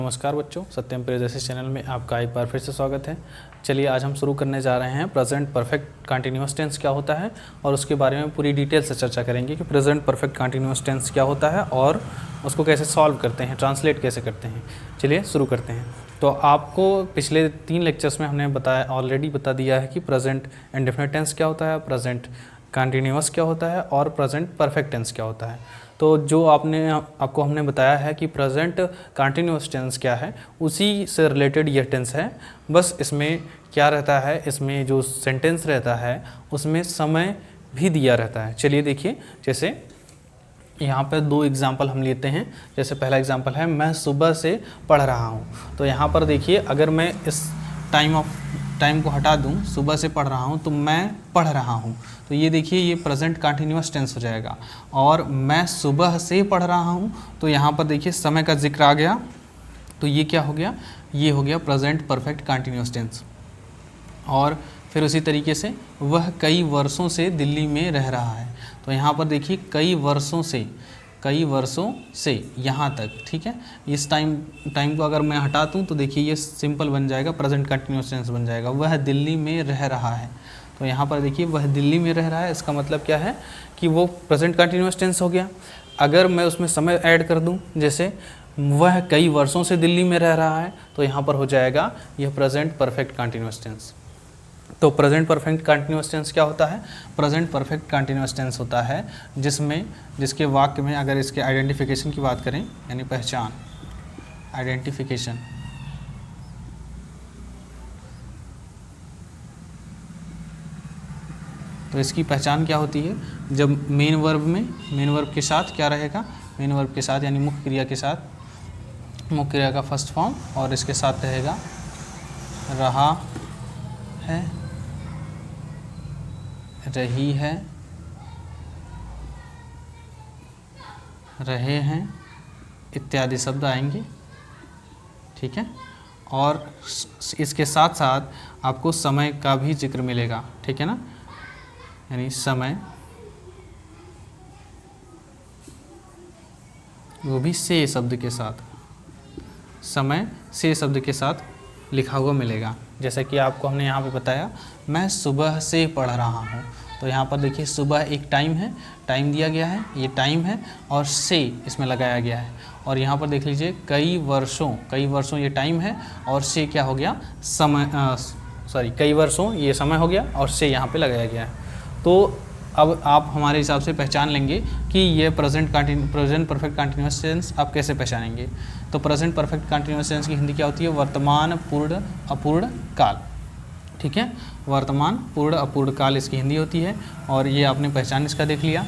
नमस्कार बच्चों, सत्यम प्रियदर्शी चैनल में आपका एक बार फिर से स्वागत है। चलिए आज हम शुरू करने जा रहे हैं प्रेजेंट परफेक्ट कंटिन्यूअस टेंस क्या होता है और उसके बारे में पूरी डिटेल से चर्चा करेंगे कि प्रेजेंट परफेक्ट कंटिन्यूअस टेंस क्या होता है और उसको कैसे सॉल्व करते हैं, ट्रांसलेट कैसे करते हैं। चलिए शुरू करते हैं। तो आपको पिछले 3 लेक्चर्स में हमने ऑलरेडी बता दिया है कि प्रेजेंट इंडेफिनिट टेंस क्या होता है, प्रेजेंट कंटिन्यूअस क्या होता है और प्रेजेंट परफेक्ट टेंस क्या होता है। तो जो आपको हमने बताया है कि प्रेजेंट कंटिन्यूअस टेंस क्या है, उसी से रिलेटेड यह टेंस है। बस इसमें क्या रहता है, इसमें जो सेंटेंस रहता है उसमें समय भी दिया रहता है। चलिए देखिए, जैसे यहाँ पर 2 एग्जाम्पल हम लेते हैं। जैसे पहला एग्जाम्पल है, मैं सुबह से पढ़ रहा हूँ। तो यहाँ पर देखिए, अगर मैं इस टाइम को हटा दूँ, सुबह से पढ़ रहा हूँ, तो मैं पढ़ रहा हूँ, तो ये देखिए ये प्रेजेंट कंटिन्यूअस टेंस हो जाएगा। और मैं सुबह से पढ़ रहा हूँ, तो यहाँ पर देखिए समय का जिक्र आ गया, तो ये क्या हो गया, ये हो गया प्रेजेंट परफेक्ट कंटिन्यूअस टेंस। और फिर उसी तरीके से वह कई वर्षों से दिल्ली में रह रहा है। तो यहाँ पर देखिए कई वर्षों से यहाँ तक, ठीक है। इस टाइम को अगर मैं हटा दूँ तो देखिए ये सिंपल बन जाएगा, प्रेजेंट कंटिन्यूअस टेंस बन जाएगा। वह दिल्ली में रह रहा है, तो यहाँ पर देखिए वह दिल्ली में रह रहा है, इसका मतलब क्या है कि वो प्रेजेंट कंटिन्यूअस टेंस हो गया। अगर मैं उसमें समय ऐड कर दूँ, जैसे वह कई वर्षों से दिल्ली में रह रहा है, तो यहाँ पर हो जाएगा यह प्रेजेंट परफेक्ट कंटिन्यूअस टेंस। तो प्रेजेंट परफेक्ट कंटिन्यूअस टेंस क्या होता है? प्रेजेंट परफेक्ट कंटिन्यूअस टेंस होता है जिसके वाक्य में अगर इसके आइडेंटिफिकेशन की बात करें, यानी पहचान, आइडेंटिफिकेशन, तो इसकी पहचान क्या होती है? जब मेन वर्ब के साथ क्या रहेगा, मेन वर्ब के साथ यानी मुख्य क्रिया के साथ, मुख्य क्रिया का फर्स्ट फॉर्म और इसके साथ रहेगा रहा है, रही है, रहे हैं इत्यादि शब्द आएंगे, ठीक है। और इसके साथ साथ आपको समय का भी जिक्र मिलेगा, ठीक है ना, यानी समय, वो भी से शब्द के साथ, समय से शब्द के साथ लिखा हुआ मिलेगा। जैसा कि आपको हमने यहाँ पे बताया, मैं सुबह से पढ़ रहा हूँ, तो यहाँ पर देखिए सुबह एक टाइम है, टाइम दिया गया है, ये टाइम है और से इसमें लगाया गया है। और यहाँ पर देख लीजिए कई वर्षों ये टाइम है और से क्या हो गया, समय, कई वर्षों ये समय हो गया और से यहाँ पे लगाया गया है। तो अब आप हमारे हिसाब से पहचान लेंगे कि ये प्रेजेंट परफेक्ट कंटिन्यूअस टेंस आप कैसे पहचानेंगे। तो प्रेजेंट परफेक्ट कंटिन्यूअस टेंस की हिंदी क्या होती है? वर्तमान पूर्ण अपूर्ण काल, ठीक है। वर्तमान पूर्ण अपूर्ण काल इसकी हिंदी होती है। और ये आपने पहचान इसका देख लिया।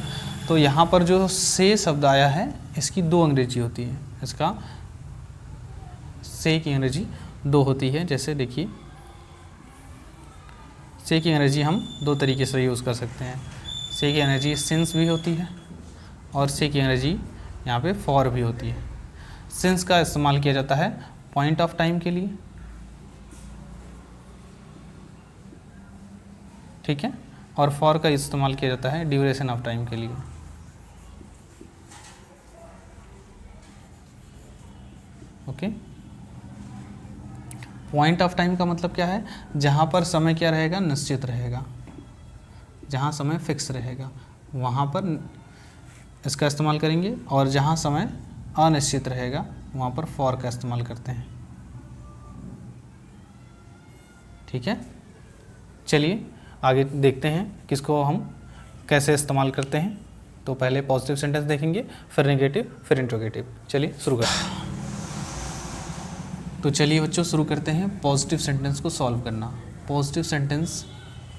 तो यहाँ पर जो से शब्द आया है, इसकी 2 अंग्रेजी होती है, इसका से की अंग्रेजी 2 होती है। जैसे देखिए, से की अंग्रेजी हम 2 तरीके से यूज़ कर सकते हैं। से की अंग्रेजी सिंस भी होती है और से की अंग्रेजी यहाँ पे फॉर भी होती है। सिंस का इस्तेमाल किया जाता है पॉइंट ऑफ टाइम के लिए, ठीक है, और फॉर का इस्तेमाल किया जाता है ड्यूरेशन ऑफ टाइम के लिए। ओके, पॉइंट ऑफ टाइम का मतलब क्या है? जहाँ पर समय क्या रहेगा, निश्चित रहेगा, जहाँ समय फिक्स रहेगा वहाँ पर इसका इस्तेमाल करेंगे, और जहाँ समय अनिश्चित रहेगा वहाँ पर फॉर का इस्तेमाल करते हैं, ठीक है। चलिए आगे देखते हैं किसको हम कैसे इस्तेमाल करते हैं। तो पहले पॉजिटिव सेंटेंस देखेंगे, फिर नेगेटिव, फिर इंट्रोगेटिव। चलिए शुरू करते हैं। तो चलिए बच्चों शुरू करते हैं पॉजिटिव सेंटेंस को सॉल्व करना। पॉजिटिव सेंटेंस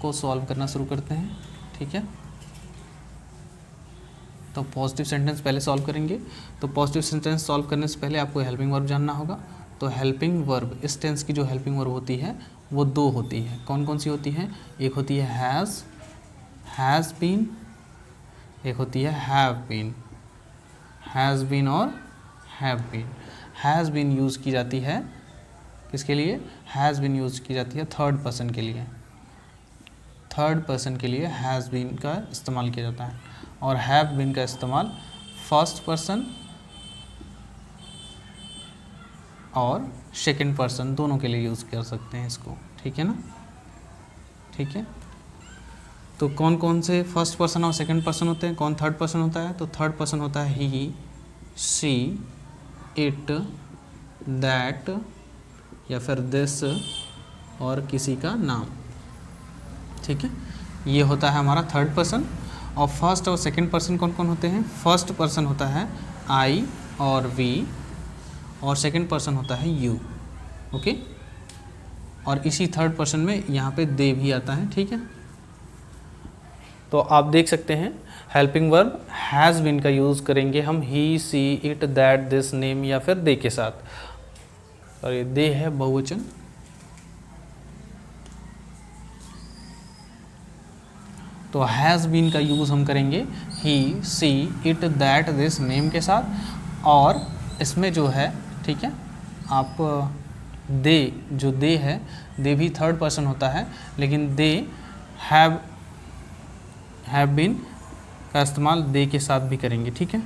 को सॉल्व करना शुरू करते हैं, ठीक है। तो पॉजिटिव सेंटेंस पहले सॉल्व करेंगे। तो पॉजिटिव सेंटेंस सॉल्व करने से पहले आपको हेल्पिंग वर्ब जानना होगा। तो हेल्पिंग वर्ब, इस टेंस की जो हेल्पिंग वर्ब होती है वो 2 होती है। कौन कौन सी होती है? एक होती है हैज़ बीन, एक होती है हैव बीन। हैज़ बीन और have been. Has been use की जाती है किसके लिए? हैज़ बीन यूज़ की जाती है थर्ड पर्सन के लिए। थर्ड पर्सन के लिए हैज़ बीन का इस्तेमाल किया जाता है, और हैव बीन का इस्तेमाल फर्स्ट पर्सन और सेकंड पर्सन दोनों के लिए यूज़ कर सकते हैं इसको, ठीक है ना। ठीक है, तो कौन कौन से फर्स्ट पर्सन और सेकंड पर्सन होते हैं, कौन थर्ड पर्सन होता है, तो थर्ड पर्सन होता है ही, शी, इट, दैट या फिर दिस और किसी का नाम, ठीक है। ये होता है हमारा थर्ड पर्सन। और फर्स्ट और सेकंड पर्सन कौन कौन होते हैं, फर्स्ट पर्सन होता है आई और वी और सेकंड पर्सन होता है यू, ओके। और इसी थर्ड पर्सन में यहाँ पे दे भी आता है, ठीक है। तो आप देख सकते हैं हेल्पिंग वर्ब हैज़ बीन का यूज़ करेंगे हम ही, सी, इट, दैट, दिस, नेम या फिर दे के साथ। और ये दे है बहुवचन। तो हैज़ बीन का यूज़ हम करेंगे ही, सी, इट, दैट, दिस, नेम के साथ। और इसमें जो है, ठीक है, आप दे, जो दे है, दे भी थर्ड पर्सन होता है, लेकिन दे हैव बीन का इस्तेमाल दे के साथ भी करेंगे, ठीक है,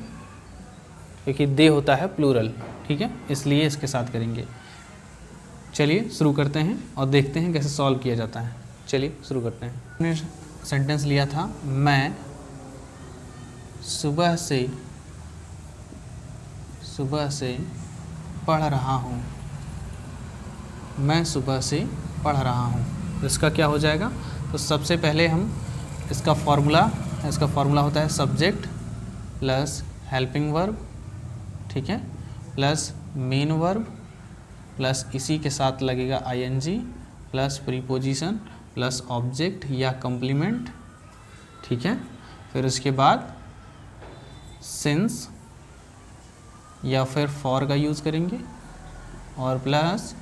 क्योंकि दे होता है प्लूरल, ठीक है, इसलिए इसके साथ करेंगे। चलिए शुरू करते हैं और देखते हैं कैसे सॉल्व किया जाता है। चलिए शुरू करते हैं। हमने सेंटेंस लिया था, मैं सुबह से पढ़ रहा हूँ। मैं सुबह से पढ़ रहा हूँ। इसका क्या हो जाएगा, तो सबसे पहले हम इसका फॉर्मूला होता है सब्जेक्ट प्लस हेल्पिंग वर्ब, ठीक है, प्लस मेन वर्ब प्लस इसी के साथ लगेगा ING plus preposition plus object या कंप्लीमेंट, ठीक है। फिर उसके बाद सिंस या फिर फॉर का यूज़ करेंगे और प्लस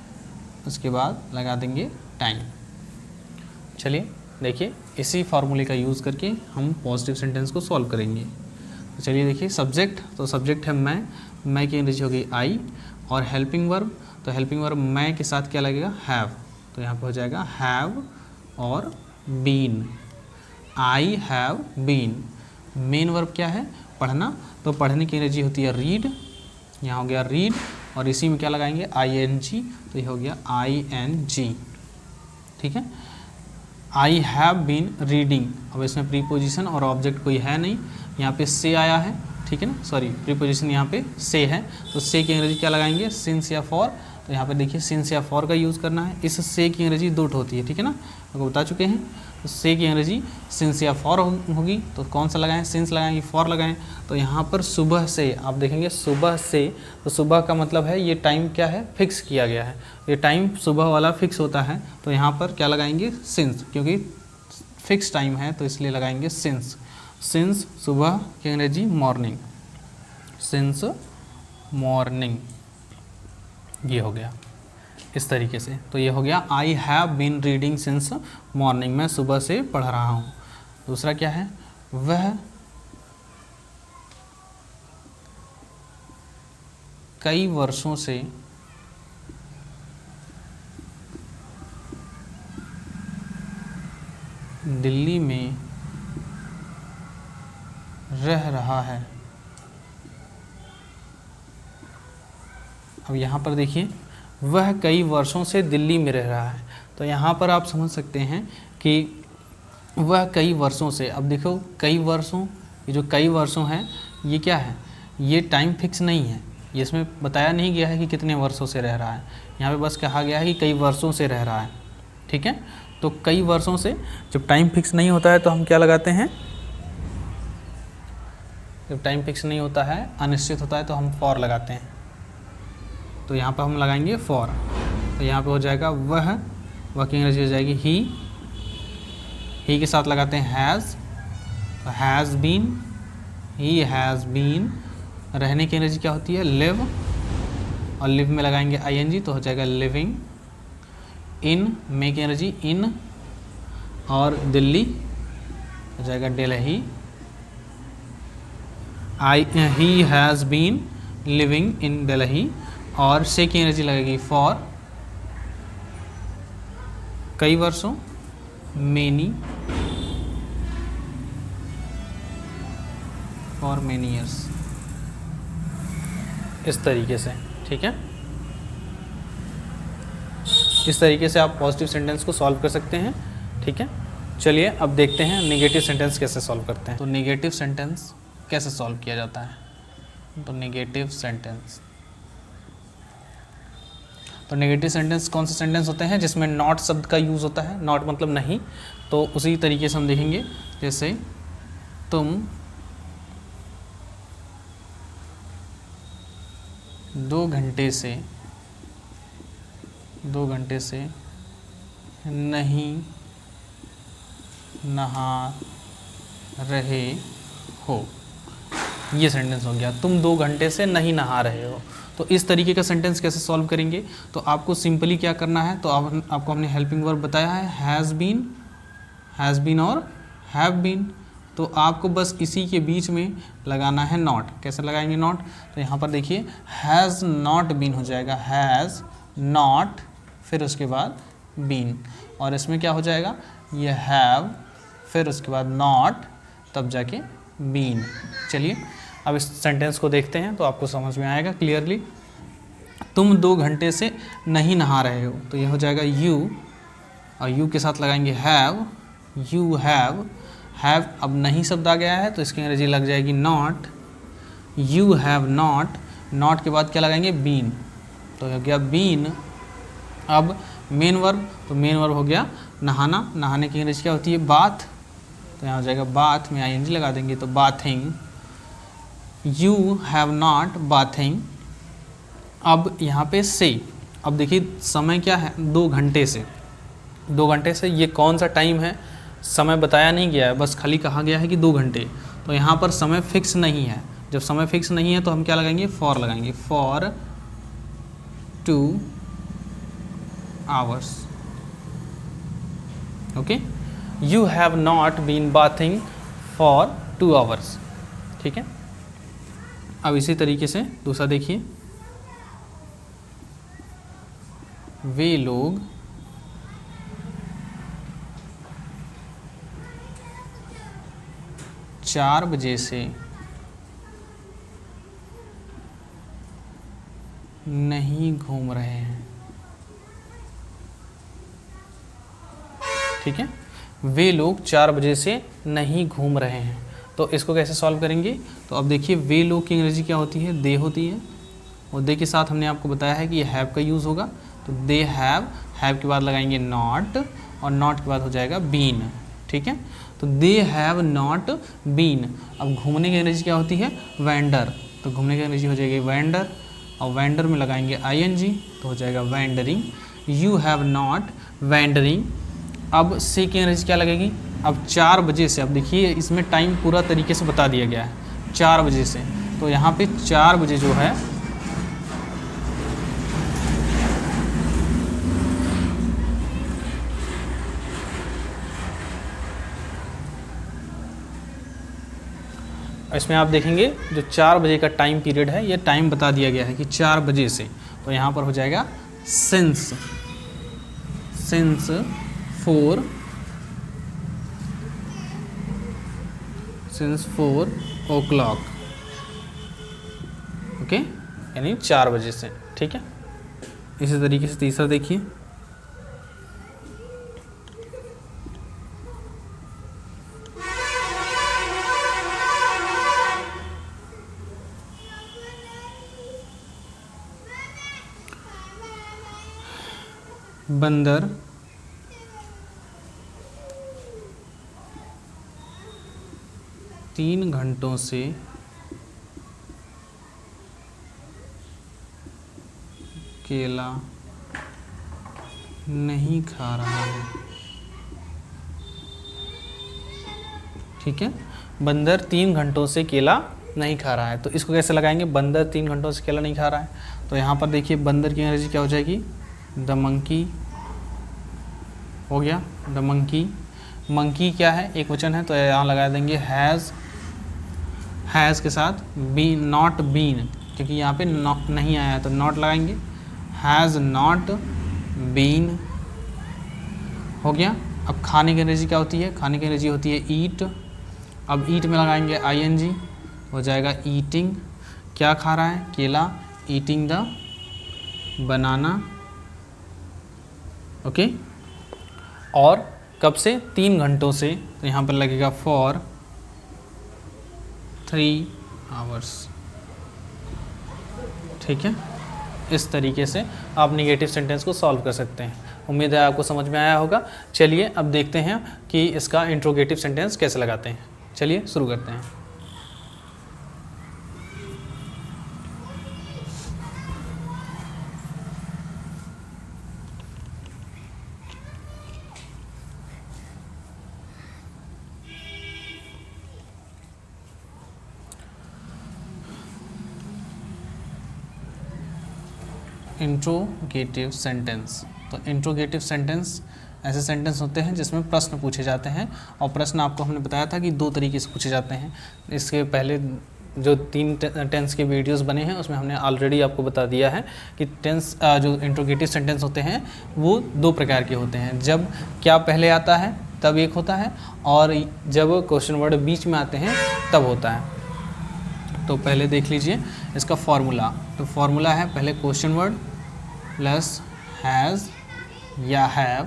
उसके बाद लगा देंगे टाइम। चलिए देखिए, इसी फार्मूले का यूज़ करके हम पॉजिटिव सेंटेंस को सॉल्व करेंगे। तो चलिए देखिए, सब्जेक्ट, तो सब्जेक्ट है मैं की अंग्रेजी होगी आई। और हेल्पिंग वर्ब, तो हेल्पिंग वर्ब मैं के साथ क्या लगेगा, हैव। तो यहाँ पे हो जाएगा हैव और been, I have been. Main verb क्या है, पढ़ना, तो पढ़ने की अंग्रेजी होती है रीड। यहाँ हो गया रीड और इसी में क्या लगाएंगे आईएनजी, तो ये हो गया आईएनजी, ठीक है। आई हैव बीन रीडिंग, अब इसमें प्रीपोजिशन और ऑब्जेक्ट कोई है नहीं, यहाँ पे से आया है, ठीक है ना, सॉरी प्रीपोजिशन यहाँ पे से है, तो से की अंग्रेजी क्या लगाएंगे, सिंस या फॉर। तो यहाँ पे देखिए सिंस या फॉर का यूज़ करना है। इस से की अंग्रेजी दो होती है, ठीक है ना, आपको बता चुके हैं। तो से की अंग्रेजी सिंस या फॉर होगी, तो कौन सा लगाएं, सिंस लगाएं, फॉर लगाएं। तो यहाँ पर सुबह से आप देखेंगे सुबह से, तो सुबह का मतलब है ये टाइम क्या है, फिक्स किया गया है, ये टाइम सुबह वाला फिक्स होता है। तो यहाँ पर क्या लगाएंगे, सिंस, क्योंकि फिक्स टाइम है तो इसलिए लगाएंगे सिंस। सिंस सुबह की अंग्रेजी मॉर्निंग, सिंस मॉर्निंग, ये हो गया इस तरीके से। तो ये हो गया I have been reading since morning, मैं सुबह से पढ़ रहा हूँ। दूसरा क्या है, वह कई वर्षों से दिल्ली में रह रहा है। अब यहाँ पर देखिए, वह कई वर्षों से दिल्ली में रह रहा है, तो यहाँ पर आप समझ सकते हैं कि वह कई वर्षों से, अब देखो कई वर्षों, ये जो कई वर्षों है ये क्या है, ये टाइम फिक्स नहीं है, ये इसमें बताया नहीं गया है कि कितने वर्षों से रह रहा है, यहाँ पे बस कहा गया है कि कई वर्षों से रह रहा है, ठीक है। तो कई वर्षों से, जब टाइम फिक्स नहीं होता है तो हम क्या लगाते हैं, जब टाइम फिक्स नहीं होता है, अनिश्चित होता है, तो हम फॉर लगाते हैं। तो यहाँ पर हम लगाएंगे फॉर, तो यहाँ पे हो जाएगा वह की अंग्रेजी हो जाएगी ही के साथ लगाते हैं हैज़, तो has been, he has been. रहने की अंग्रेजी क्या होती है, लिव, और लिव में लगाएंगे आईएनजी, तो हो जाएगा लिविंग। इन में की अंग्रेजी इन, और दिल्ली हो जाएगा Delhi. He has been living in Delhi, और से की अंग्रेजी लगेगी फॉर, कई वर्षों, मेनी, फॉर मेनी ईयर्स, इस तरीके से, ठीक है। इस तरीके से आप पॉजिटिव सेंटेंस को सॉल्व कर सकते हैं। ठीक है, चलिए अब देखते हैं नेगेटिव सेंटेंस कैसे सॉल्व करते हैं। तो नेगेटिव सेंटेंस कैसे सॉल्व किया जाता है। तो नेगेटिव सेंटेंस कौन से सेंटेंस होते हैं जिसमें नॉट शब्द का यूज़ होता है। नॉट मतलब नहीं, तो उसी तरीके से हम देखेंगे। जैसे तुम 2 घंटे से नहीं नहा रहे हो, ये सेंटेंस हो गया। तुम 2 घंटे से नहीं नहा रहे हो। तो इस तरीके का सेंटेंस कैसे सॉल्व करेंगे। तो आपको सिंपली क्या करना है, तो आपको हमने हेल्पिंग वर्ब बताया है हैज़ बीन और हैव बीन। तो आपको बस इसी के बीच में लगाना है नॉट। कैसे लगाएंगे नॉट, तो यहाँ पर देखिए हैज़ नॉट बीन हो जाएगा, हैज़ नॉट फिर उसके बाद बीन, और इसमें क्या हो जाएगा ये हैव फिर उसके बाद नॉट तब जाके बीन। चलिए अब इस सेंटेंस को देखते हैं तो आपको समझ में आएगा क्लियरली। तुम 2 घंटे से नहीं नहा रहे हो, तो ये हो जाएगा यू, और यू के साथ लगाएंगे हैव, यू हैव अब नहीं शब्द आ गया है तो इसकी अंग्रेजी लग जाएगी नॉट, यू हैव नॉट के बाद क्या लगाएंगे बीन, तो हो गया बीन। अब मेन वर्ब, तो मेन वर्ब हो गया नहाना, नहाने की अंग्रेजी क्या होती है बाथ, तो यहाँ हो जाएगा बाथ में आईएनजी लगा देंगे तो bathing, you have not bathing. अब यहाँ पे से, अब देखिए समय क्या है 2 घंटे से, 2 घंटे से ये कौन सा टाइम है समय बताया नहीं गया है, बस खाली कहा गया है कि 2 घंटे। तो यहाँ पर समय फिक्स नहीं है, जब समय फिक्स नहीं है तो हम क्या लगाएंगे फॉर लगाएंगे, for 2 hours। Okay, you have not been bathing for 2 hours। ठीक है, अब इसी तरीके से दूसरा देखिए, वे लोग चार बजे से नहीं घूम रहे हैं। ठीक है, वे लोग 4 बजे से नहीं घूम रहे हैं। तो इसको कैसे सॉल्व करेंगे, तो अब देखिए वे लोग की अंग्रेजी क्या होती है दे होती है, और दे के साथ हमने आपको बताया है कि ये हैव का यूज़ होगा, तो दे हैव के बाद लगाएंगे नॉट, और नॉट के बाद हो जाएगा बीन। ठीक है, तो दे हैव नॉट बीन। अब घूमने की अंग्रेजी क्या होती है वेंडर, तो घूमने की अंग्रेजी हो जाएगी वेंडर, और वेंडर में लगाएंगे आईएनजी तो हो जाएगा wandering, you have not wandering. अब से की अंग्रेजी क्या लगेगी, अब 4 बजे से, अब देखिए इसमें टाइम पूरा तरीके से बता दिया गया है 4 बजे से, तो यहाँ पे 4 बजे जो है इसमें आप देखेंगे जो 4 बजे का टाइम पीरियड है, ये टाइम बता दिया गया है कि 4 बजे से, तो यहाँ पर हो जाएगा सिंस 4 o'clock। ओके, यानी 4 बजे से। ठीक है, इसी तरीके से तीसरा देखिए, बंदर 3 घंटों से केला नहीं खा रहा है। ठीक है, बंदर 3 घंटों से केला नहीं खा रहा है, तो इसको कैसे लगाएंगे, बंदर 3 घंटों से केला नहीं खा रहा है, तो यहाँ पर देखिए बंदर की अंग्रेजी क्या हो जाएगी द मंकी, हो गया द मंकी। मंकी क्या है एक वचन है, तो यहाँ लगा देंगे हैज़ के साथ बीन, नॉट बीन, क्योंकि यहाँ पे नहीं आया है तो नॉट लगाएंगे, हैज़ नॉट बीन हो गया। अब खाने की अंग्रेजी क्या होती है, खाने की अंग्रेजी होती है ईट, अब ईट में लगाएंगे आईएनजी हो जाएगा ईटिंग, क्या खा रहा है केला, ईटिंग द बनाना। ओके। और कब से? 3 घंटों से, तो यहाँ पर लगेगा फॉर 3 आवर्स। ठीक है, इस तरीके से आप नेगेटिव सेंटेंस को सॉल्व कर सकते हैं। उम्मीद है आपको समझ में आया होगा। चलिए अब देखते हैं कि इसका इंट्रोगेटिव सेंटेंस कैसे लगाते हैं। चलिए शुरू करते हैं। Interrogative sentence. तो इंट्रोगेटिव सेंटेंस ऐसे सेंटेंस होते हैं जिसमें प्रश्न पूछे जाते हैं, और प्रश्न आपको हमने बताया था कि 2 तरीके से पूछे जाते हैं। इसके पहले जो 3 टेंस के वीडियोस बने हैं उसमें हमने ऑलरेडी आपको बता दिया है कि टेंस जो इंट्रोगेटिव सेंटेंस होते हैं वो 2 प्रकार के होते हैं। जब क्या पहले आता है तब एक होता है, और जब क्वेश्चन वर्ड बीच में आते हैं तब होता है। तो पहले देख लीजिए इसका फॉर्मूला। तो फॉर्मूला है पहले क्वेश्चन वर्ड प्लस हैज़ या हैव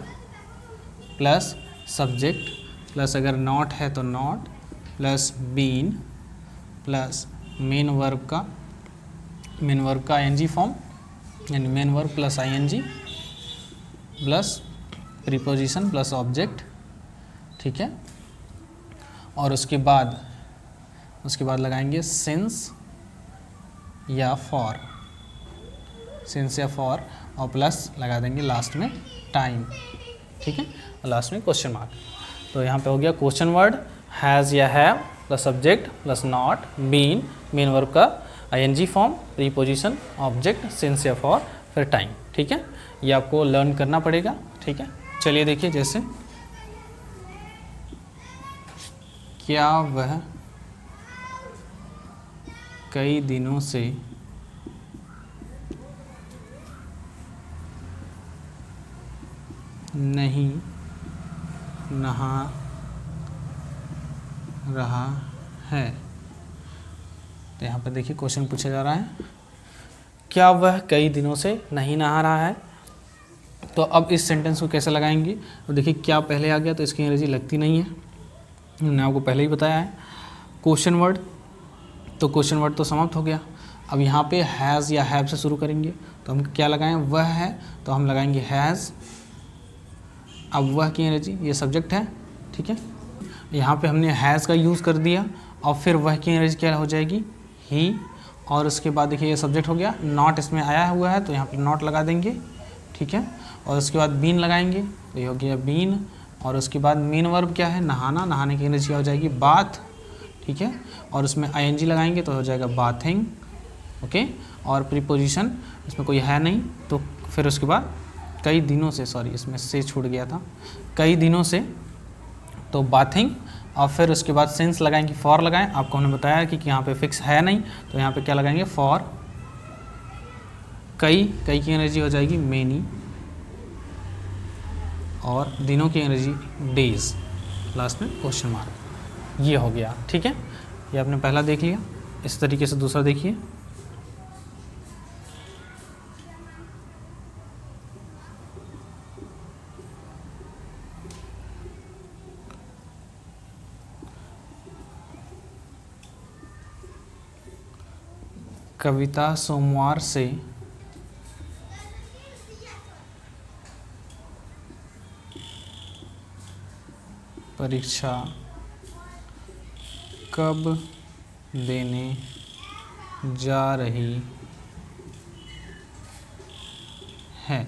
प्लस सब्जेक्ट प्लस अगर नॉट है तो not plus been plus main verb का आईएनजी फॉर्म, यानी main verb plus ING plus preposition plus object. ठीक है, और उसके बाद लगाएंगे सिंस या फॉर, सिंस या फॉर, और प्लस लगा देंगे लास्ट में टाइम। ठीक है, और लास्ट में क्वेश्चन मार्क। तो यहाँ पे हो गया क्वेश्चन वर्ड हैज़ या have plus subject plus not been, main verb का ING form, preposition, object, since या फॉर, फिर टाइम। ठीक है, ये आपको लर्न करना पड़ेगा। ठीक है, चलिए देखिए जैसे क्या वह कई दिनों से नहीं नहा रहा है। तो यहाँ पर देखिए क्वेश्चन पूछा जा रहा है क्या वह कई दिनों से नहीं नहा रहा है। तो अब इस सेंटेंस को कैसे लगाएंगे? तो देखिए क्या पहले आ गया तो इसकी अंग्रेजी लगती नहीं है, मैंने आपको पहले ही बताया है। क्वेश्चन वर्ड, तो क्वेश्चन वर्ड तो समाप्त हो गया। अब यहाँ पे हैज़ या हैव से शुरू करेंगे, तो हम क्या लगाएं? वह है, तो हम लगाएंगे हैज़। अब वह की अंग्रेजी, ये सब्जेक्ट है। ठीक है, यहाँ पे हमने हैज़ का यूज़ कर दिया, और फिर वह की अंग्रेजी क्या हो जाएगी? ही। और उसके बाद देखिए ये सब्जेक्ट हो गया, नॉट इसमें आया हुआ है तो यहाँ पे नॉट लगा देंगे। ठीक है, और उसके बाद बीन लगाएंगे, तो ये हो गया बीन। और उसके बाद मेन वर्ब क्या है? नहाना, नहाने की अंग्रेजी हो जाएगी बाथ। ठीक है, और उसमें आईएनजी लगाएंगे तो हो जाएगा बाथिंग। ओके, और प्रीपोजिशन इसमें कोई है नहीं, तो फिर उसके बाद कई दिनों से, सॉरी इसमें से छूट गया था, कई दिनों से, तो बाथिंग। और फिर उसके बाद सिंस लगाएंगे, फॉर लगाएं। आपको हमने बताया कि यहाँ पे फिक्स है नहीं, तो यहाँ पे क्या लगाएंगे? फॉर। कई की एनर्जी हो जाएगी मेनी, और दिनों की एनर्जी डेज, लास्ट में क्वेश्चन मार्क। ये हो गया। ठीक है, ये आपने पहला देख लिया। इस तरीके से दूसरा देखिए, कविता सोमवार से परीक्षा कब देने जा रही है।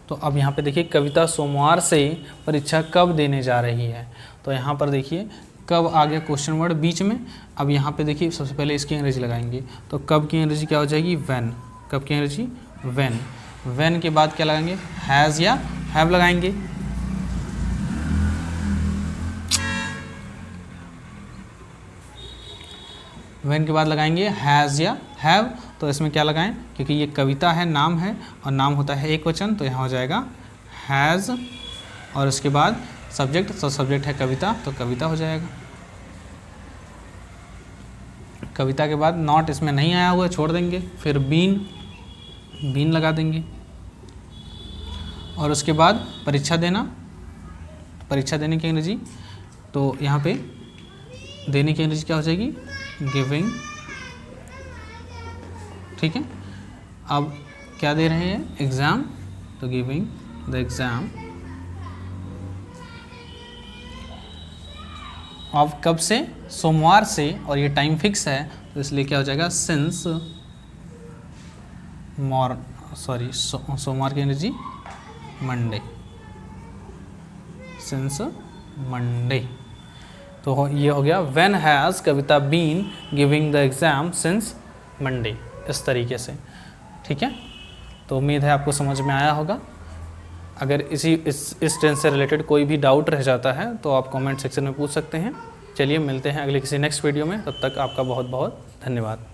तो अब यहाँ पे देखिए कविता सोमवार से परीक्षा कब देने जा रही है। तो यहाँ पर देखिए कब आ गया क्वेश्चन वर्ड बीच में। अब यहाँ पे देखिए सबसे पहले इसकी अंग्रेजी लगाएंगे, तो कब की अंग्रेजी क्या हो जाएगी? व्हेन। कब की अंग्रेजी? व्हेन। व्हेन के बाद क्या लगाएंगे? हैज़ या हैव लगाएंगे। व्हेन के बाद लगाएंगे हैज़ या हैव। तो इसमें क्या लगाएं? क्योंकि ये कविता है, नाम है, और नाम होता है एक वचन, तो यहाँ हो जाएगा हैज़। और उसके बाद सब्जेक्ट, तो सब्जेक्ट है कविता, तो कविता हो जाएगा। कविता के बाद नॉट इसमें नहीं आया हुआ, छोड़ देंगे। फिर बीन लगा देंगे। और उसके बाद परीक्षा देना, परीक्षा देने की अंग्रेजी, तो यहाँ पे देने की अंग्रेजी क्या हो जाएगी, गिविंग। ठीक है, अब क्या दे रहे हैं, एग्ज़ाम, तो गिविंग द एग्ज़ाम। अब कब से, सोमवार से, और ये टाइम फिक्स है तो इसलिए क्या हो जाएगा, सिंस सोमवार की अंग्रेजी मंडे, सिंस मंडे। तो ये हो गया when has Kavita been giving the exam since Monday, इस तरीके से। ठीक है, तो उम्मीद है आपको समझ में आया होगा। अगर इस टेंस से रिलेटेड कोई भी डाउट रह जाता है तो आप कमेंट सेक्शन में पूछ सकते हैं। चलिए मिलते हैं अगले किसी नेक्स्ट वीडियो में, तब तक आपका बहुत बहुत धन्यवाद।